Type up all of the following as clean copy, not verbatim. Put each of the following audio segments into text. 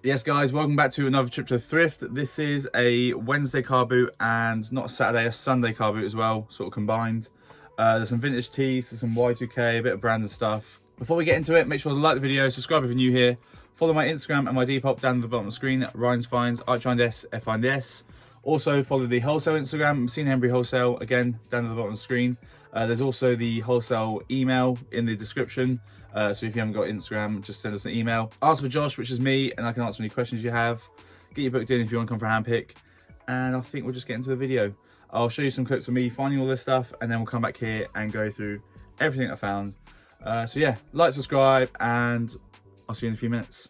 Yes guys, welcome back to another trip to Thrift. This is a Wednesday car boot and not a Saturday, a Sunday car boot as well, sort of combined. There's some vintage tees, there's some Y2K, a bit of branded stuff. Before we get into it, make sure to like the video, subscribe if you're new here, follow my Instagram and my Depop down at the bottom of the screen, Ryan's Finds, @FindS. Also follow the wholesale Instagram, messinawholesale, again, down at the bottom of the screen. There's also the wholesale email in the description. So if you haven't got Instagram, just send us an email. Ask for Josh, which is me, and I can answer any questions you have. Get you booked in if you want to come for a hand pick. And I think we'll just get into the video. I'll show you some clips of me finding all this stuff, and then we'll come back here and go through everything I found. So yeah, like, subscribe, and I'll see you in a few minutes.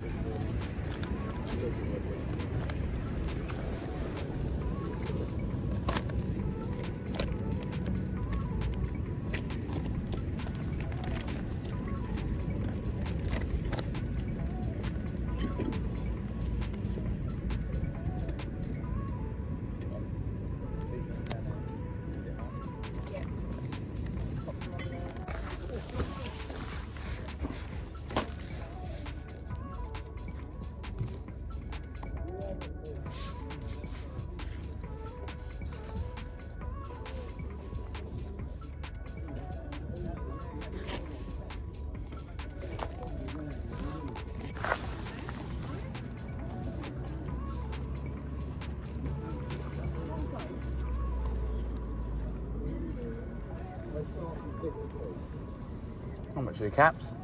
How much are your caps?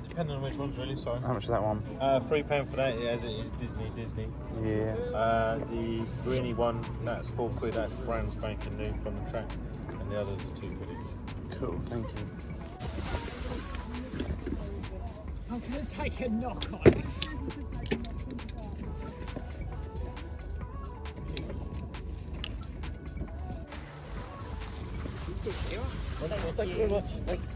Depending on which ones really, sorry. How much is that one? £3 for that, as it is Disney. Yeah. The greeny one, that's £4, that's brand spanking new from the track, and the others are £2 each. Cool, thank you. I was going to take a knock on it. Thank you very much. Thanks.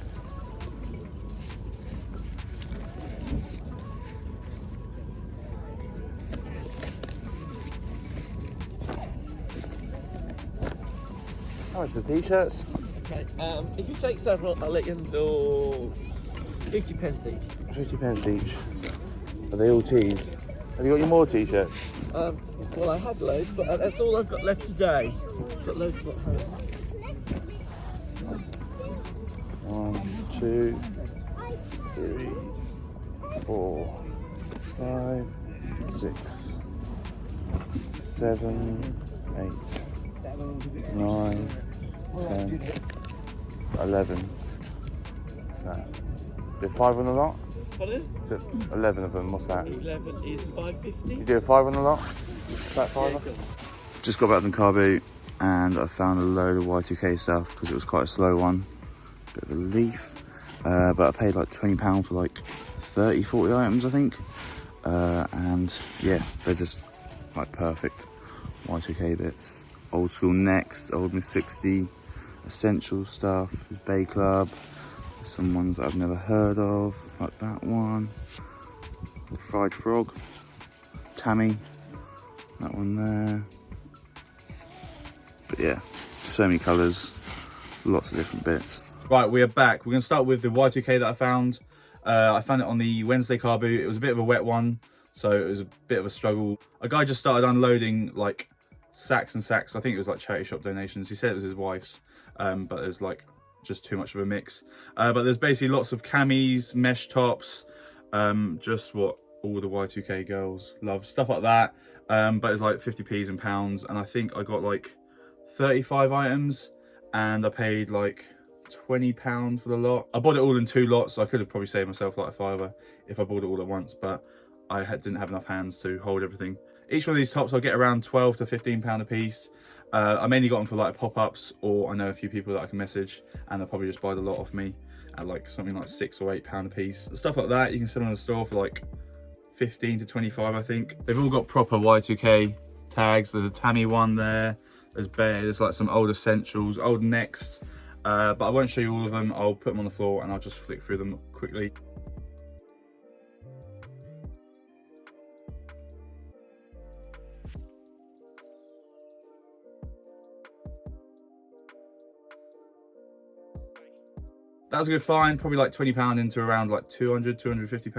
How much are the t-shirts? Okay, if you take several, I'll let you do 50 pence each. 50 pence each. Are they all tees? Have you got your more t-shirts? Well, I had loads, but that's all I've got left today. I've got loads at home. 1, 2, 3, 4, 5, 6, 7, 8, 9, 10, 11. What's that? Do 5 on the lot? Pardon? 11 of them, what's that? 11 is £5.50. You do a 5 on the lot? That 5? Just got back from the car boot and I found a load of Y2K stuff because it was quite a slow one. Bit of a relief. But I paid like £20 for like 30, 40 items, I think. And yeah, they're just like perfect Y2K bits. Old school Next, old Miss 60, essential stuff. There's Bay Club. There's some ones that I've never heard of, like that one. Fried Frog, Tammy, that one there. But yeah, so many colours, lots of different bits. Right, we are back. We're going to start with the Y2K that I found. I found it on the Wednesday car boot. It was a bit of a wet one, so it was a bit of a struggle. A guy just started unloading like sacks and sacks. I think it was like charity shop donations. He said it was his wife's, but there's like just too much of a mix. But there's basically lots of camis, mesh tops, just what all the Y2K girls love, stuff like that. But it's like 50p's and pounds, and I think I got like 35 items, and I paid like £20 for the lot. I bought it all in 2 lots, so I could have probably saved myself like a £5 if I bought it all at once, but I didn't have enough hands to hold everything. Each one of these tops I'll get around £12 to £15 a piece. I mainly got them for like pop-ups, or I know a few people that I can message and they'll probably just buy the lot off me at like something like £6 or £8 a piece. Stuff like that you can sell in the store for like 15 to 25, I think. They've all got proper Y2K tags. There's a Tammy one there. There's like some old essentials, old Next. But I won't show you all of them. I'll put them on the floor and I'll just flick through them quickly. That was a good find, probably like £20 into around like £200, £250.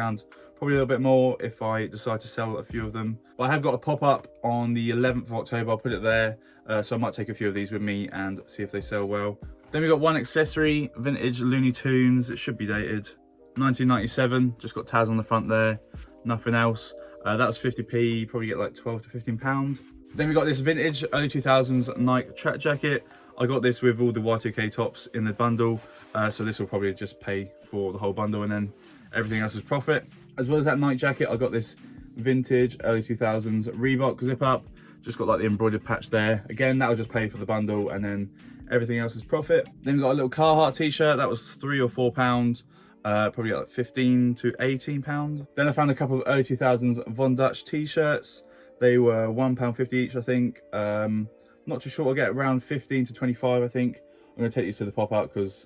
Probably a little bit more if I decide to sell a few of them. But I have got a pop-up on the 11th of October, I'll put it there. So I might take a few of these with me and see if they sell well. Then we got one accessory, vintage Looney Tunes. It should be dated 1997, just got Taz on the front there, nothing else. That was 50p, probably get like 12 to 15 pound. Then we got this vintage early 2000s Nike track jacket. I got this with all the Y2K tops in the bundle, so this will probably just pay for the whole bundle and then everything else is profit. As well as that Nike jacket, I got this vintage early 2000s Reebok zip up. Just got like the embroidered patch there. Again, that'll just pay for the bundle and then everything else is profit. Then we got a little Carhartt t-shirt, that was £3 or £4. Probably like 15 to 18 pound. Then I found a couple of early 2000s Von Dutch t-shirts. They were £1.50 each, I think. Not too sure, I'll get around 15 to 25, I think. I'm gonna take these to the pop-up because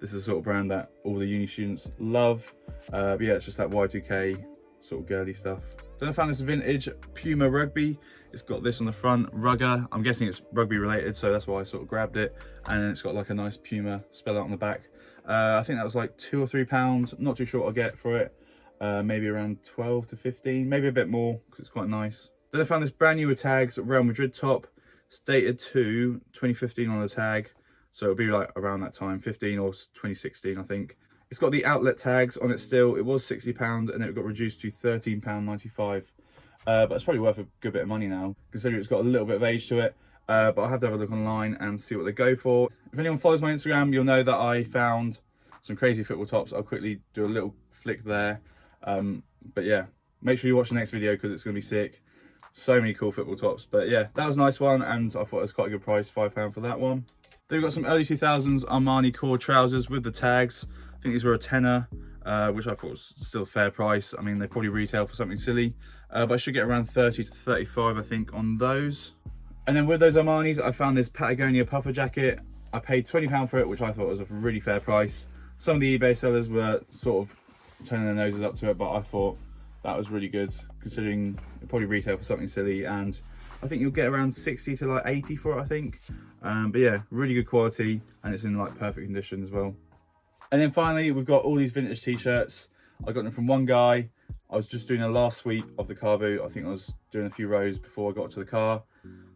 this is the sort of brand that all the uni students love. But yeah, it's just that Y2K sort of girly stuff. Then I found this vintage Puma rugby. It's got this on the front, rugger. I'm guessing it's rugby related, so that's why I sort of grabbed it. And then it's got like a nice Puma spell out on the back. I think that was like £2 or £3. Not too sure what I'll get for it. Maybe around 12 to 15, maybe a bit more because it's quite nice. Then I found this brand new with tags, Real Madrid top. It's dated to 2015 on the tag. So it'll be like around that time, 15 or 2016, I think. It's got the outlet tags on it still. It was £60 and then it got reduced to £13.95. But it's probably worth a good bit of money now, considering it's got a little bit of age to it. But I'll have to have a look online and see what they go for. If anyone follows my Instagram, you'll know that I found some crazy football tops. I'll quickly do a little flick there. But yeah, make sure you watch the next video because it's going to be sick. So many cool football tops. But yeah, that was a nice one and I thought it was quite a good price, £5 for that one. Then we've got some early 2000s Armani core trousers with the tags. I think these were a tenner, which I thought was still a fair price. I mean, they probably retail for something silly, but I should get around 30 to 35, I think, on those. And then with those Armanis, I found this Patagonia puffer jacket. I paid £20 for it, which I thought was a really fair price. Some of the eBay sellers were sort of turning their noses up to it, but I thought that was really good, considering it probably retail for something silly. And I think you'll get around 60 to like 80 for it, I think. But yeah, really good quality, and it's in like perfect condition as well. And then finally, we've got all these vintage t-shirts. I got them from one guy. I was just doing a last sweep of the car boot. I think I was doing a few rows before I got to the car.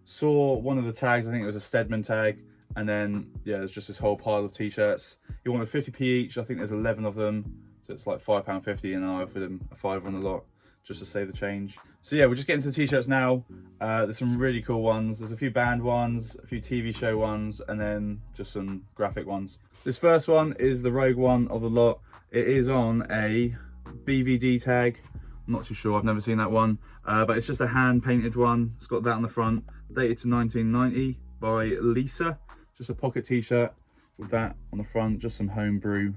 Saw one of the tags, I think it was a Stedman tag. And then, yeah, there's just this whole pile of t-shirts. He wanted 50p each. I think there's 11 of them. So it's like £5.50, and I offered him a £5 on the lot just to save the change. So yeah, we're just getting to the t-shirts now. There's some really cool ones. There's a few band ones, a few TV show ones, and then just some graphic ones. This first one is the rogue one of the lot. It is on a BVD tag. I'm not too sure, I've never seen that one. But it's just a hand painted one. It's got that on the front, dated to 1990 by Lisa. Just a pocket t-shirt with that on the front, just some homebrew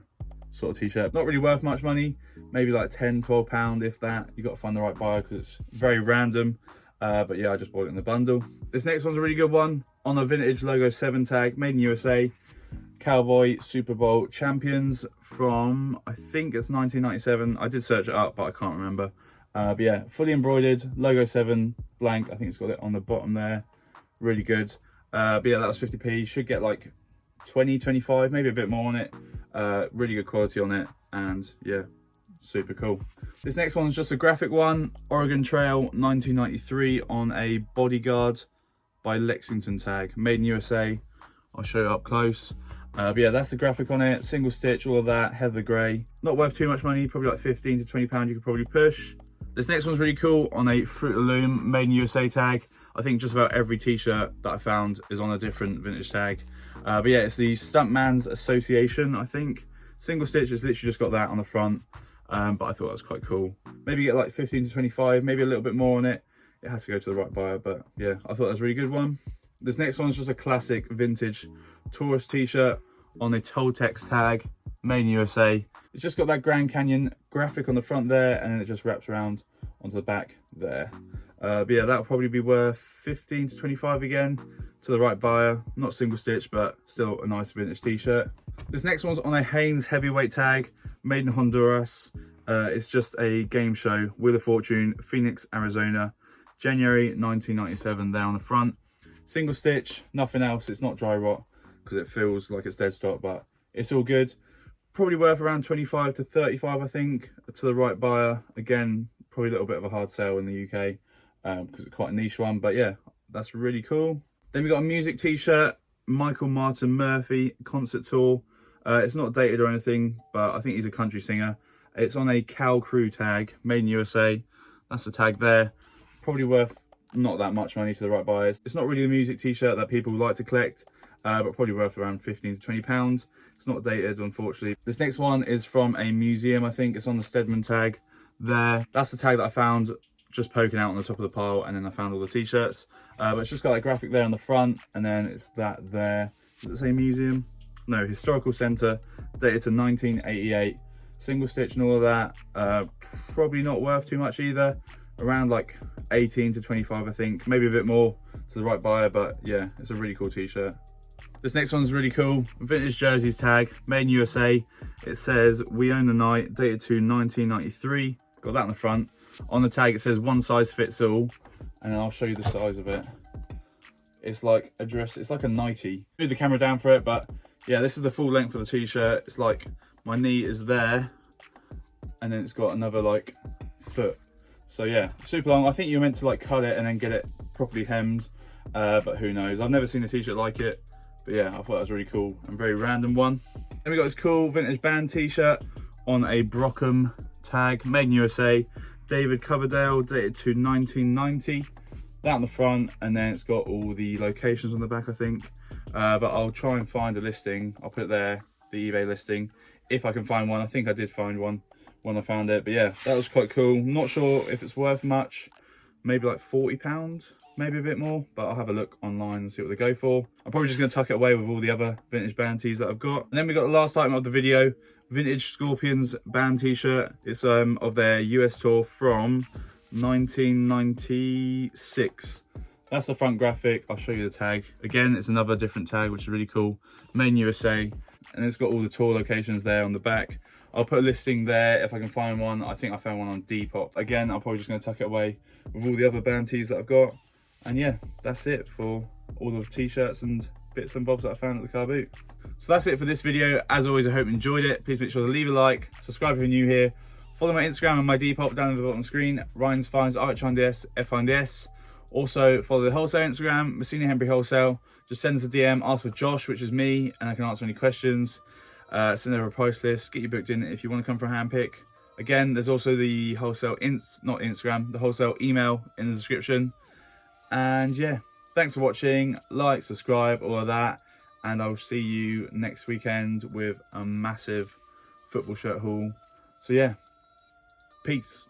sort of t-shirt. Not really worth much money, maybe like £10, £12 if that. You got to find the right buyer because it's very random. But yeah, I just bought it in the bundle. This next one's a really good one, on a vintage Logo 7 tag, made in USA. Cowboy Super Bowl champions from, I think it's 1997. I did search it up, but I can't remember. But yeah, fully embroidered, Logo 7 blank. I think it's got it on the bottom there. Really good. But yeah, that was 50p. Should get like 20, 25, maybe a bit more on it. Really good quality on it, and yeah, super cool. This next one's just a graphic one, Oregon Trail 1993 on a Bodyguard by Lexington tag, made in USA. I'll show you up close. But yeah, that's the graphic on it, single stitch, all of that, heather grey. Not worth too much money, probably like 15 to 20 pounds you could probably push. This next one's really cool, on a Fruit of the Loom, made in USA tag. I think just about every t-shirt that I found is on a different vintage tag. But yeah, it's the Stuntman's Association, I think. Single stitch, it's literally just got that on the front. But I thought that was quite cool. Maybe get like 15 to 25, maybe a little bit more on it. It has to go to the right buyer, but yeah, I thought that was a really good one. This next one's just a classic vintage tourist t-shirt on a Toltex tag, made in USA. It's just got that Grand Canyon graphic on the front there, and then it just wraps around onto the back there. But yeah, that'll probably be worth 15 to 25 again, to the right buyer. Not single stitch, but still a nice vintage t-shirt. This next one's on a Hanes heavyweight tag, made in Honduras. It's just a game show, Wheel of Fortune, Phoenix, Arizona, January 1997 there on the front. Single stitch, nothing else. It's not dry rot because it feels like it's dead stock, but it's all good. Probably worth around 25 to 35, I think, to the right buyer. Again, probably a little bit of a hard sell in the UK because it's quite a niche one, but yeah, that's really cool. Then we got a music t-shirt, Michael Martin Murphy concert tour. It's not dated or anything, but I think he's a country singer. It's on a Cal Crew tag, made in USA. That's the tag there. Probably worth not that much money to the right buyers. It's not really a music t-shirt that people like to collect, but probably worth around 15 to 20 pounds. It's not dated, unfortunately. This next one is from a museum, I think. It's on the Stedman tag there. That's the tag that I found just poking out on the top of the pile, and then I found all the t-shirts. But it's just got that graphic there on the front, and then it's that there. Does it say museum? No, historical centre, dated to 1988. Single stitch and all of that. Probably not worth too much either. Around like 18 to 25, I think. Maybe a bit more to the right buyer, but yeah, it's a really cool t-shirt. This next one's really cool. Vintage jerseys tag, made in USA. It says, "We own the night," dated to 1993. Got that on the front. On the tag, it says "one size fits all." And I'll show you the size of it. It's like a dress, it's like a nightie. Move the camera down for it, but yeah, this is the full length of the t-shirt. It's like my knee is there, and then it's got another like foot. So yeah, super long. I think you're meant to like cut it and then get it properly hemmed, but who knows? I've never seen a t-shirt like it. But yeah, I thought that was really cool and very random one. Then we got this cool vintage band t-shirt on a Brockham tag, made in USA. David Coverdale, dated to 1990. That on the front, and then it's got all the locations on the back, I think. But I'll try and find a listing. I'll put it there, the eBay listing, if I can find one. I think I did find one when I found it. But yeah, that was quite cool. Not sure if it's worth much. Maybe like £40. Maybe a bit more, but I'll have a look online and see what they go for. I'm probably just going to tuck it away with all the other vintage band tees that I've got. And then we got the last item of the video, vintage Scorpions band t-shirt. It's of their US tour from 1996. That's the front graphic. I'll show you the tag. Again, it's another different tag, which is really cool. Made in USA, and it's got all the tour locations there on the back. I'll put a listing there if I can find one. I think I found one on Depop. Again, I'm probably just going to tuck it away with all the other band tees that I've got. And yeah, that's it for all the t-shirts and bits and bobs that I found at the car boot. So that's it for this video. As always, I hope you enjoyed it. Please make sure to leave a like, subscribe if you're new here. Follow my Instagram and my Depop down at the bottom of the screen. Ryan's Finds, RHNDS, FNDS. Also, follow the wholesale Instagram, messinawholesale Wholesale. Just send us a DM, ask for Josh, which is me, and I can answer any questions. Send over a price list, get you booked in if you want to come for a hand pick. Again, there's also the wholesale, the wholesale email in the description. And yeah, thanks for watching. Like, subscribe, all of that. And I'll see you next weekend with a massive football shirt haul. So yeah, peace.